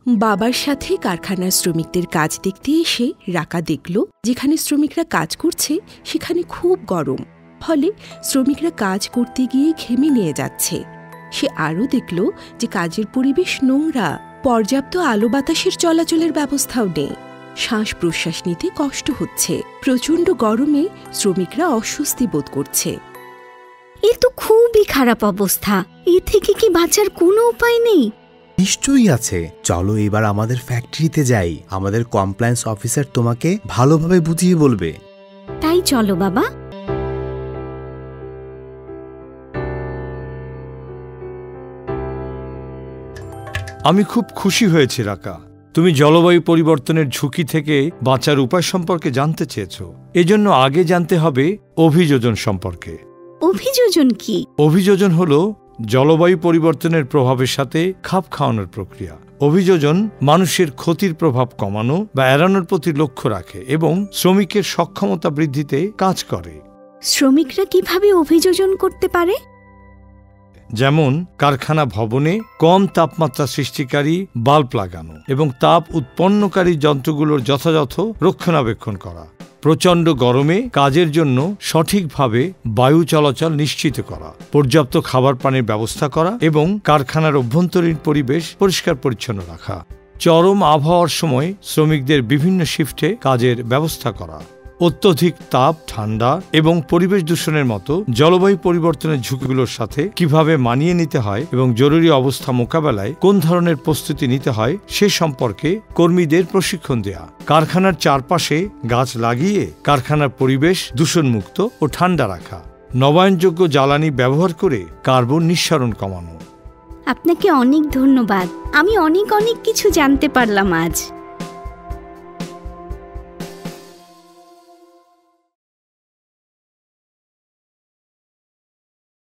বাবার সাথে কারখানার শ্রমিকদের কাজ দেখতে এসে রাকা দেখল যেখানে শ্রমিকরা কাজ করছে সেখানে খুব গরম, ফলে শ্রমিকরা কাজ করতে গিয়ে ঘেমে নিয়ে যাচ্ছে। সে আরও দেখল যে কাজের পরিবেশ নোংরা, পর্যাপ্ত আলো বাতাসের চলাচলের ব্যবস্থাও নেই, শ্বাস প্রশ্বাস নিতে কষ্ট হচ্ছে, প্রচণ্ড গরমে শ্রমিকরা অস্বস্তি বোধ করছে। এ তো খুবই খারাপ অবস্থা। এ থেকে কি বাঁচার কোনো উপায় নেই? নিশ্চয়ই আছে। চলো এবার আমাদের ফ্যাক্টরিতে যাই, আমাদের কমপ্লায়েন্স অফিসার তোমাকে ভালোভাবে বুঝিয়ে বলবে। তাই চলো বাবা। আমি খুব খুশি হয়েছি রাকা, তুমি জলবায়ু পরিবর্তনের ঝুঁকি থেকে বাঁচার উপায় সম্পর্কে জানতে চেয়েছো। এজন্য আগে জানতে হবে অভিযোজন সম্পর্কে। অভিযোজন কি? অভিযোজন হল জলবায়ু পরিবর্তনের প্রভাবের সাথে খাপ খাওয়ানোর প্রক্রিয়া। অভিযোজন মানুষের ক্ষতির প্রভাব কমানো বা এড়ানোর প্রতি লক্ষ্য রাখে এবং শ্রমিকের সক্ষমতা বৃদ্ধিতে কাজ করে। শ্রমিকরা কিভাবে অভিযোজন করতে পারে? যেমন কারখানা ভবনে কম তাপমাত্রা সৃষ্টিকারী বাল্ব লাগানো এবং তাপ উৎপন্নকারী যন্ত্রগুলোর যথাযথ রক্ষণাবেক্ষণ করা, প্রচণ্ড গরমে কাজের জন্য সঠিকভাবে বায়ু চলাচল নিশ্চিত করা, পর্যাপ্ত খাবার পানির ব্যবস্থা করা এবং কারখানার অভ্যন্তরীণ পরিবেশ পরিষ্কার পরিচ্ছন্ন রাখা, চরম আবহাওয়ার সময় শ্রমিকদের বিভিন্ন শিফটে কাজের ব্যবস্থা করা, অত্যধিক তাপ, ঠান্ডা এবং পরিবেশ দূষণের মতো জলবায়ু পরিবর্তনের ঝুঁকিগুলোর সাথে কিভাবে মানিয়ে নিতে হয় এবং জরুরি অবস্থা মোকাবেলায় কোন ধরনের প্রস্তুতি নিতে হয় সে সম্পর্কে কর্মীদের প্রশিক্ষণ দেয়া, কারখানার চারপাশে গাছ লাগিয়ে কারখানার পরিবেশ দূষণমুক্ত ও ঠান্ডা রাখা, নবায়নযোগ্য জ্বালানি ব্যবহার করে কার্বন নিঃসরণ কমানো। আপনাকে অনেক ধন্যবাদ। আমি অনেক কিছু জানতে পারলাম আজ।